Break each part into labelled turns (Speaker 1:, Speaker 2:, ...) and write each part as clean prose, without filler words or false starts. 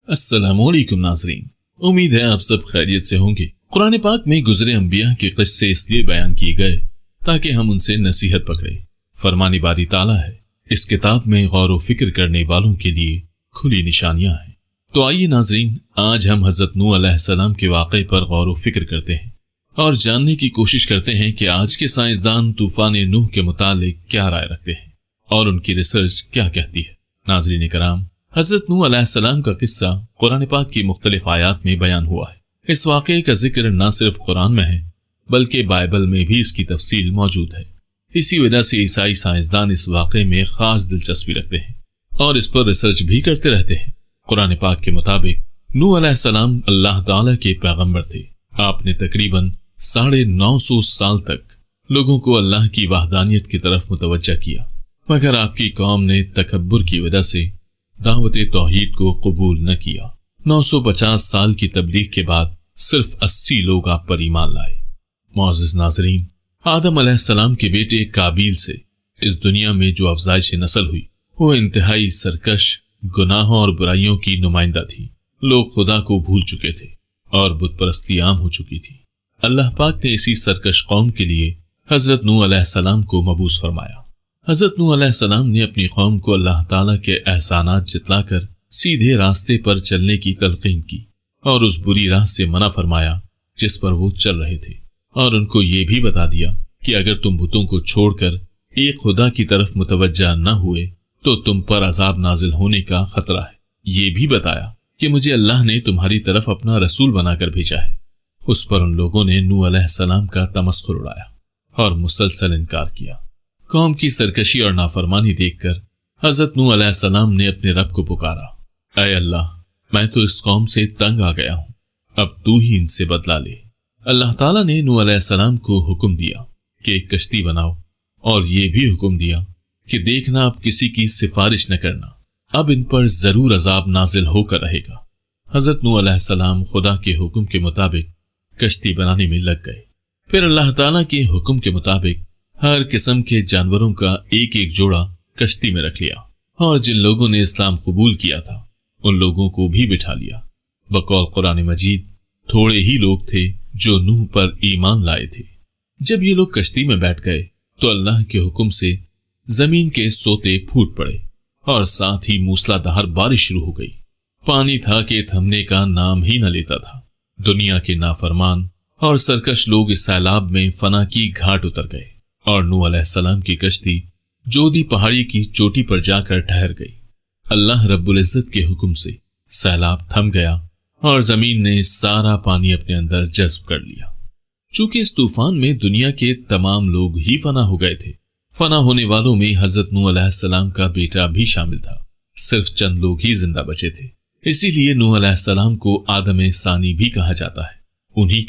Speaker 1: अस्सलाम वालेकुम नाज़रीन, उम्मीद है आप सब खैरियत से होंगे। कुरान पाक में गुजरे अंबिया के किस्से इसलिए बयान किए गए ताकि हम उनसे नसीहत पकड़े। फरमानी बारी ताला है, इस किताब में गौर व फिक्र करने वालों के लिए खुली निशानियां हैं। तो आइए नाज़रीन, आज हम हज़रत नूह अलैहिस्सलाम के वाक़े पर गौर व फिक्र करते हैं और जानने की कोशिश करते हैं कि आज के साइंसदान तूफान नूह के मुतालिक क्या राय रखते हैं और उनकी रिसर्च क्या कहती है। नाज़रीन कराम, हज़रत नूह अलैहिस्सलाम का किस्सा कुरान पाक की मुख्तलिफ आयात में बयान हुआ है। इस वाक़े का जिक्र न सिर्फ कुरान में है बल्कि बाइबल में भी इसकी तफसील मौजूद है। इसी वजह से ईसाई साइंसदान इस वाक़े में खास दिलचस्पी रखते हैं और इस पर रिसर्च भी करते रहते हैं। कुरान पाक के मुताबिक नूह अलैहिस्सलाम अल्लाह ताला के पैगंबर थे। आपने तकरीबन 950 साल तक लोगों को अल्लाह की वहदानियत की तरफ मुतवज्जा किया, मगर आपकी कौम ने तकब्बुर की वजह से दावत तौहीद को कबूल न किया। 950 साल की तबलीग के बाद सिर्फ 80 लोग आप पर ईमान लाए। मुअज़्ज़िज़ नाज़रीन, आदम अलैहिस्सलाम के बेटे काबील से इस दुनिया में जो अफज़ाइश नस्ल हुई वो इंतहाई सरकश, गुनाहों और बुराइयों की नुमाइंदा थी। लोग खुदा को भूल चुके थे और बुत परस्ती आम हो चुकी थी। अल्लाह पाक ने इसी सरकश कौम के लिए हज़रत नूह अलैहिस्सलाम को मबूस फरमाया। हज़रत नूह अलैहिस्सलाम ने अपनी कौम को अल्लाह ताला के एहसानात जितलाकर सीधे रास्ते पर चलने की तलकीन की और उस बुरी राह से मना फरमाया जिस पर वो चल रहे थे, और उनको ये भी बता दिया कि अगर तुम बुतों को छोड़कर एक खुदा की तरफ मुतवज्जा न हुए तो तुम पर अजाब नाजिल होने का खतरा है। ये भी बताया कि मुझे अल्लाह ने तुम्हारी तरफ अपना रसूल बनाकर भेजा है। उस पर उन लोगों ने नूह अलैहिस्सलाम का तमस्खुर उड़ाया और मुसलसल इनकार किया। कौम की सरकशी और नाफरमानी देखकर हज़रत नूह अलैहिस्सलाम ने अपने रब को पुकारा, ऐ अल्लाह, मैं तो इस कौम से तंग आ गया हूँ, अब तू ही इनसे बदला ले। अल्लाह ताला ने नूह अलैहिस्सलाम को हुक्म दिया कि एक कश्ती बनाओ और ये भी हुक्म दिया कि देखना अब किसी की सिफारिश न करना, अब इन पर जरूर अजाब नाजिल होकर रहेगा। हज़रत नूह अलैहिस्सलाम खुदा के हुक्म के मुताबिक कश्ती बनाने में लग गए। फिर अल्लाह ताला के हुक्म के मुताबिक हर किस्म के जानवरों का एक एक जोड़ा कश्ती में रख लिया और जिन लोगों ने इस्लाम कबूल किया था उन लोगों को भी बिठा लिया। बकौल कुरान मजीद थोड़े ही लोग थे जो नूह पर ईमान लाए थे। जब ये लोग कश्ती में बैठ गए तो अल्लाह के हुक्म से जमीन के सोते फूट पड़े और साथ ही मूसलाधार बारिश शुरू हो गई। पानी था कि थमने का नाम ही न लेता था। दुनिया के नाफरमान और सरकश लोग इस सैलाब में फना की घाट उतर गए और नूह अलैहिस्सलाम की कश्ती जोदी पहाड़ी की चोटी पर जाकर ठहर गई। अल्लाह रब्बुल इज्जत के हुक्म से सैलाब थम गया और जमीन ने सारा पानी अपने अंदर जज्ब कर लिया। चूंकि इस तूफान में दुनिया के तमाम लोग ही फना हो गए थे, फना होने वालों में हज़रत नूह अलैहिस्सलाम का बेटा भी शामिल था। सिर्फ चंद लोग ही जिंदा बचे थे, इसीलिए नूह अलैहिस्सलाम को आदम सानी भी कहा जाता है। उन्हीं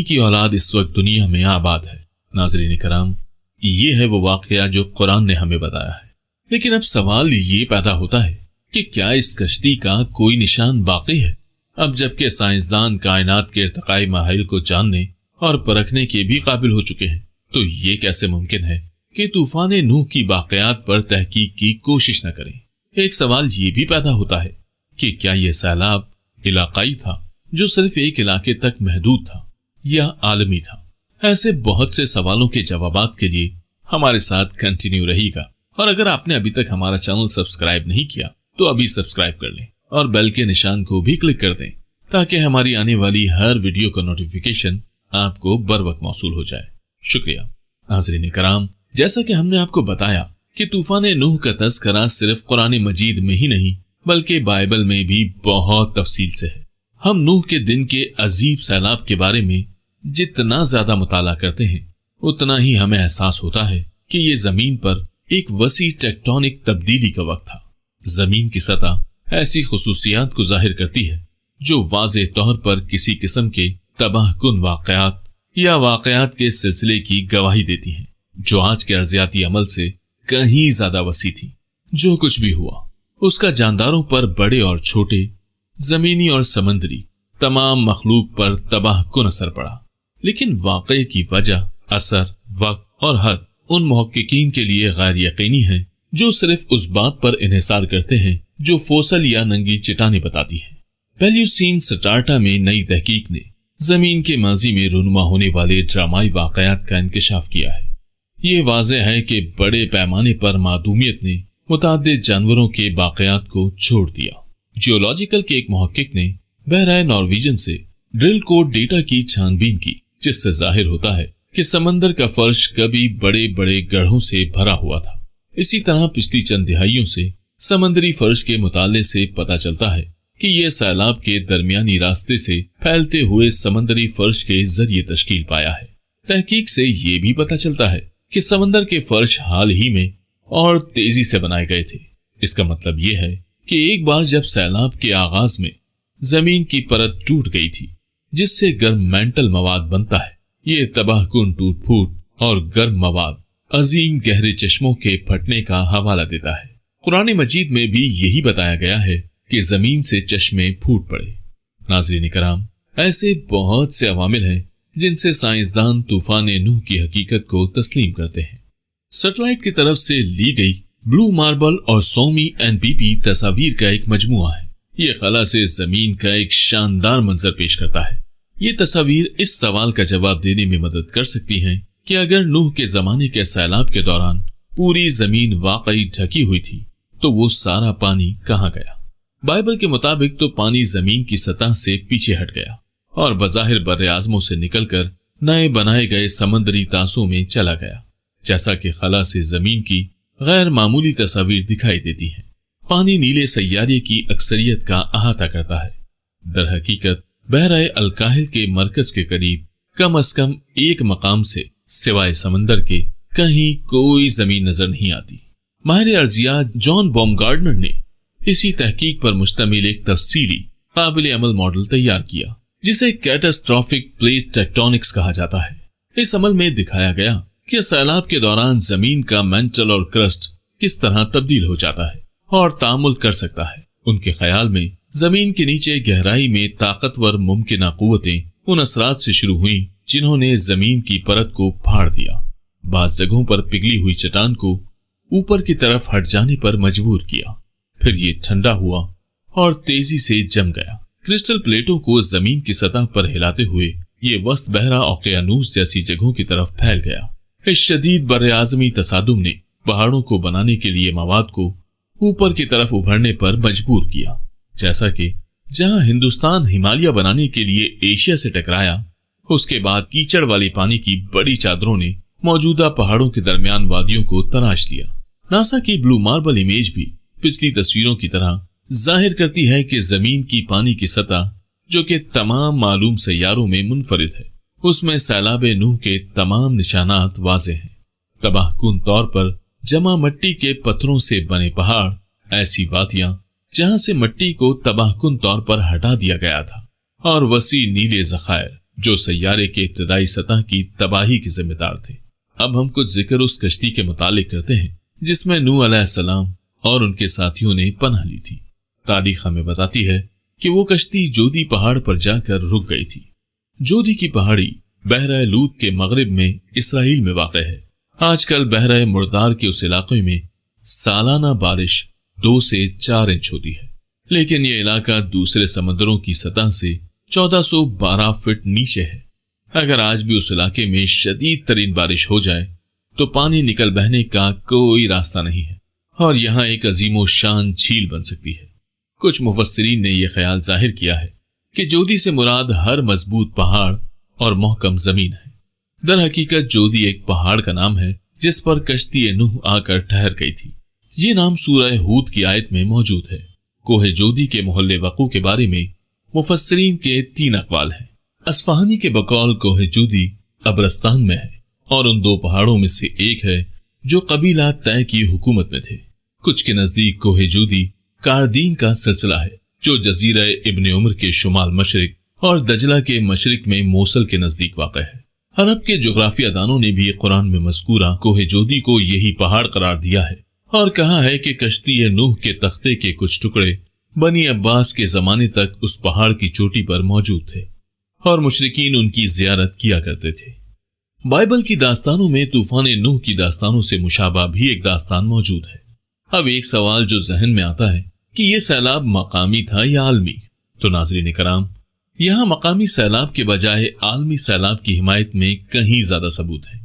Speaker 1: की औलाद इस वक्त दुनिया में आबाद है। नाज़रीन कराम, ये है वो वाक़या जो कुरान ने हमें बताया है। लेकिन अब सवाल ये पैदा होता है कि क्या इस कश्ती का कोई निशान बाकी है? अब जबकि साइंसदान कायनात के इर्तिकाई मराहिल को जानने और परखने के भी काबिल हो चुके हैं, तो ये कैसे मुमकिन है कि तूफान नूह की वाक़यात पर तहकीक की कोशिश न करें? एक सवाल ये भी पैदा होता है कि क्या यह सैलाब इलाकाई था जो सिर्फ एक इलाके तक महदूद था या आलमी था? ऐसे बहुत से सवालों के जवाबात के लिए हमारे साथ कंटिन्यू रहिएगा। और अगर आपने अभी तक हमारा चैनल सब्सक्राइब नहीं किया तो अभी सब्सक्राइब कर लें और बेल के निशान को भी क्लिक कर दें ताकि हमारी आने वाली हर वीडियो का नोटिफिकेशन आपको बर वक्त मौसूल हो जाए। शुक्रिया। नाज़रीन कराम, जैसा कि हमने आपको बताया कि तूफान नूह का तज़किरा सिर्फ कुरान मजीद में ही नहीं बल्कि बाइबल में भी बहुत तफसील से है। हम नूह के दिन के अजीब सैलाब के बारे में जितना ज्यादा मुताला करते हैं उतना ही हमें एहसास होता है कि ये जमीन पर एक वसी टेक्टोनिक तब्दीली का वक्त था। जमीन की सतह ऐसी खुसूसियात को जाहिर करती है जो वाज़े तौर पर किसी किस्म के तबाहकुन वाक़यात या वाक़यात के सिलसिले की गवाही देती हैं, जो आज के अर्जियाती अमल से कहीं ज्यादा वसी थी। जो कुछ भी हुआ उसका जानदारों पर, बड़े और छोटे, जमीनी और समंदरी, तमाम मखलूक पर तबाहकुन असर पड़ा। लेकिन वाक़े की वजह, असर, वक्त और हद उन मुहक्किकीन के लिए गैर यकीनी है जो सिर्फ उस बात पर इन्हिसार करते हैं जो फोसल या नंगी चट्टानें बताती हैं। पैलियोसीन स्टार्टा में नई तहकीक ने जमीन के माजी में रूनुमा होने वाले ड्रामाई वाकयात का इंकशाफ किया है। ये वाज़ेह है कि बड़े पैमाने पर मादूमियत ने मुताद्दिद जानवरों के बाक़ियात को छोड़ दिया। जियोलॉजिकल के एक मुहक्किक ने बहराए नॉर्वेजन से ड्रिल कोड डेटा की छानबीन की, जिससे जाहिर होता है कि समंदर का फर्श कभी बड़े बड़े गढ़ों से भरा हुआ था। इसी तरह पिछली चंद दिहाइयों से समंदरी फर्श के मुताले से पता चलता है कि यह सैलाब के दरमियानी रास्ते से फैलते हुए समंदरी फर्श के जरिए तश्कील पाया है। तहकीक से ये भी पता चलता है कि समंदर के फर्श हाल ही में और तेजी से बनाए गए थे। इसका मतलब यह है कि एक बार जब सैलाब के आगाज में जमीन की परत टूट गई थी, जिससे गर्म मेंटल मवाद बनता है, ये तबाहकुन टूट फूट और गर्म मवाद अजीम गहरे चश्मों के फटने का हवाला देता है। कुरान मजीद में भी यही बताया गया है कि जमीन से चश्मे फूट पड़े। नाज़रीन कराम, ऐसे बहुत से अवामिल हैं जिनसे साइंसदान तूफान नूह की हकीकत को तस्लीम करते हैं। सैटेलाइट की तरफ से ली गई ब्लू मार्बल और सोमी एनपीपी तस्वीर का एक मजमुआ है। ये खला से जमीन का एक शानदार मंजर पेश करता है। ये तस्वीर इस सवाल का जवाब देने में मदद कर सकती हैं कि अगर नूह के जमाने के सैलाब के दौरान पूरी जमीन वाकई ढकी हुई थी, तो वो सारा पानी कहाँ गया। बाइबल के मुताबिक तो पानी जमीन की सतह से पीछे हट गया और बज़ाहिर बर्रे आज़मों से निकलकर नए बनाए गए समंदरी तासों में चला गया, जैसा कि खला से जमीन की गैर मामूली तस्वीर दिखाई देती हैं। पानी नीले सैयारे की अक्सरियत का अहाता करता है। दर हकीकत बहराए अलकाहिल के मरकज के करीब कम अज कम एक मकाम से सिवाय समंदर के कहीं कोई जमीन नजर नहीं आती। माहिर अर्जियात जॉन बॉमगार्डनर ने इसी तहकीक पर मुश्तमिल एक तफसीली काबिल अमल मॉडल तैयार किया, जिसे कैटास्ट्रॉफिक प्लेट टेक्टोनिक्स कहा जाता है। इस अमल में दिखाया गया कि सैलाब के दौरान जमीन का मेंटल और क्रस्ट किस तरह तब्दील हो जाता है और तामुल कर सकता है। उनके ख्याल में जमीन के नीचे गहराई में ताकतवर मुमकिना कुव्वतें उन असरात से शुरू हुई जिन्होंने जमीन की परत को फाड़ दिया। बाज़ जगहों पर पिघली हुई चट्टान को ऊपर की तरफ हट जाने पर मजबूर किया। फिर ये ठंडा हुआ और तेजी से जम गया। क्रिस्टल प्लेटों को जमीन की सतह पर हिलाते हुए ये वस्त बहरा ओकेयानूस जैसी जगहों की तरफ फैल गया। इस शदीद बर्रे-आज़मी तसादुम ने पहाड़ों को बनाने के लिए मवाद को ऊपर की तरफ उभरने पर मजबूर किया। जैसा कि जहां हिंदुस्तान हिमालय बनाने के लिए एशिया से टकराया, उसके बाद कीचड़ वाले पानी की बड़ी चादरों ने मौजूदा पहाड़ों के दरमियान वादियों को तराश लिया। नासा की ब्लू मार्बल इमेज भी पिछली तस्वीरों की तरह जाहिर करती है कि जमीन की पानी की सतह, जो कि तमाम मालूम सैयारों में मुनफरिद है, उसमें सैलाब नूह के तमाम निशानात वाज़े हैं। तबाहकुन तौर पर जमा मट्टी के पत्थरों से बने पहाड़, ऐसी वादियां जहां से मट्टी को तबाहकुन तौर पर हटा दिया गया था, और वसी नीले ज़खायर जो सैयारे के इब्तदाई सतह की तबाही के जिम्मेदार थे। अब हम कुछ जिक्र उस कश्ती के मुतालिक करते हैं जिसमें नूह अलैहिस्सलाम और उनके साथियों ने पनाह ली थी। तारीख हमें बताती है कि वो कश्ती जोदी पहाड़ पर जाकर रुक गई थी। जोदी की पहाड़ी बहरा लूत के मगरिब में इसराइल में वाक़ है। आजकल बहरा मुर्दार के उस इलाके में सालाना बारिश 2 से 4 इंच होती है, लेकिन यह इलाका दूसरे समंदरों की सतह से 1412 फीट नीचे है। अगर आज भी उस इलाके में शदीद तरीन बारिश हो जाए तो पानी निकल बहने का कोई रास्ता नहीं है और यहाँ एक अजीमो शान झील बन सकती है। कुछ मुफस्सिरीन ने यह ख्याल जाहिर किया है कि जोदी से मुराद हर मजबूत पहाड़ और महकम जमीन है। दर हकीकत जोदी एक पहाड़ का नाम है जिस पर कश्ती नूह आकर ठहर गई थी। ये नाम सूरह हूद की आयत में मौजूद है। कोहे जोदी के मोहल्ले वक़ू के बारे में मुफस्सिरीन के 3 अक़वाल हैं। अस्फहानी के बकौल कोहे जोदी अबरस्तान में है और उन 2 पहाड़ों में से एक है जो कबीला तय की हुकूमत में थे। कुछ के नजदीक कोहे जोदी कारदीन का सिलसिला है जो जजीरा इब्न उमर के शुमाल मशरिक और दजला के मशरिक में मोसल के नजदीक वाक़ है। अरब के जोग्राफिया दानों ने भी कुरान में मज़कूरा कोहे जोदी को यही पहाड़ करार दिया है और कहा है कि कश्ती नूह के तख्ते के कुछ टुकड़े बनी अब्बास के जमाने तक उस पहाड़ की चोटी पर मौजूद थे और मुशरिकीन उनकी जियारत किया करते थे। बाइबल की दास्तानों में तूफान नूह की दास्तानों से मुशाबा भी एक दास्तान मौजूद है। अब एक सवाल जो जहन में आता है کہ یہ سیلاب مقامی تھا یا عالمی؟ تو ناظرین کرام، یہاں مقامی سیلاب کے بجائے عالمی سیلاب کی حمایت میں کہیں زیادہ ثبوت ہے،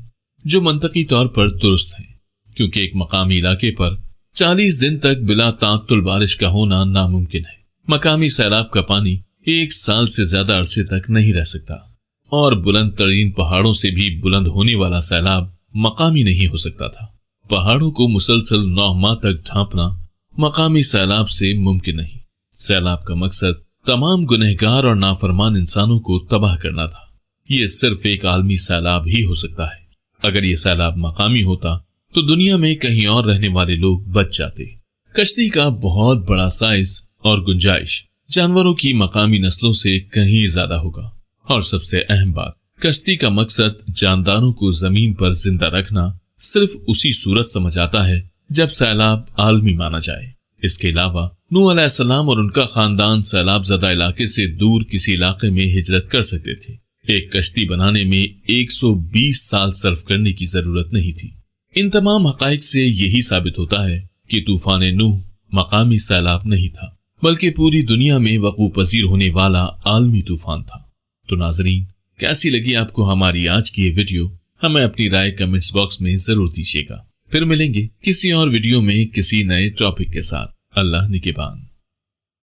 Speaker 1: جو منطقی طور پر درست ہے، کیونکہ ایک مقامی علاقے پر 40 دن تک بلا تعطل بارش کا ہونا ناممکن ہے۔ مقامی سیلاب کا پانی 1 سال سے زیادہ عرصے تک نہیں رہ سکتا، اور بلند ترین پہاڑوں سے بھی بلند ہونے والا سیلاب مقامی نہیں ہو سکتا تھا۔ پہاڑوں کو مسلسل 9 ماہ تک ڈھانپنا مقامی سیلاب سے ممکن نہیں۔ سیلاب کا مقصد تمام گنہگار اور نافرمان انسانوں کو تباہ کرنا تھا۔ یہ صرف ایک عالمی سیلاب ہی ہو سکتا ہے۔ اگر یہ سیلاب مقامی ہوتا تو دنیا میں کہیں اور رہنے والے لوگ بچ جاتے۔ کشتی کا بہت بڑا سائز اور گنجائش جانوروں کی مقامی نسلوں سے کہیں زیادہ ہوگا، اور سب سے اہم بات، کشتی کا مقصد جانداروں کو زمین پر زندہ رکھنا صرف اسی صورت سمجھ آتا ہے جب سیلاب عالمی مانا جائے۔ اس کے علاوہ نوح علیہ السلام اور ان کا خاندان سیلاب زدہ علاقے سے دور کسی علاقے میں ہجرت کر سکتے تھے۔ ایک کشتی بنانے میں 120 سال صرف کرنے کی ضرورت نہیں تھی۔ ان تمام حقائق سے یہی ثابت ہوتا ہے کہ طوفان نوح مقامی سیلاب نہیں تھا، بلکہ پوری دنیا میں وقوع پذیر ہونے والا عالمی طوفان تھا۔ تو ناظرین، کیسی لگی آپ کو ہماری آج کی یہ ویڈیو؟ ہمیں اپنی رائے کمنٹس باکس میں ضرور دیجیے گا۔ پھر ملیں گے کسی اور ویڈیو میں کسی نئے ٹاپک کے ساتھ۔ اللہ نگہبان۔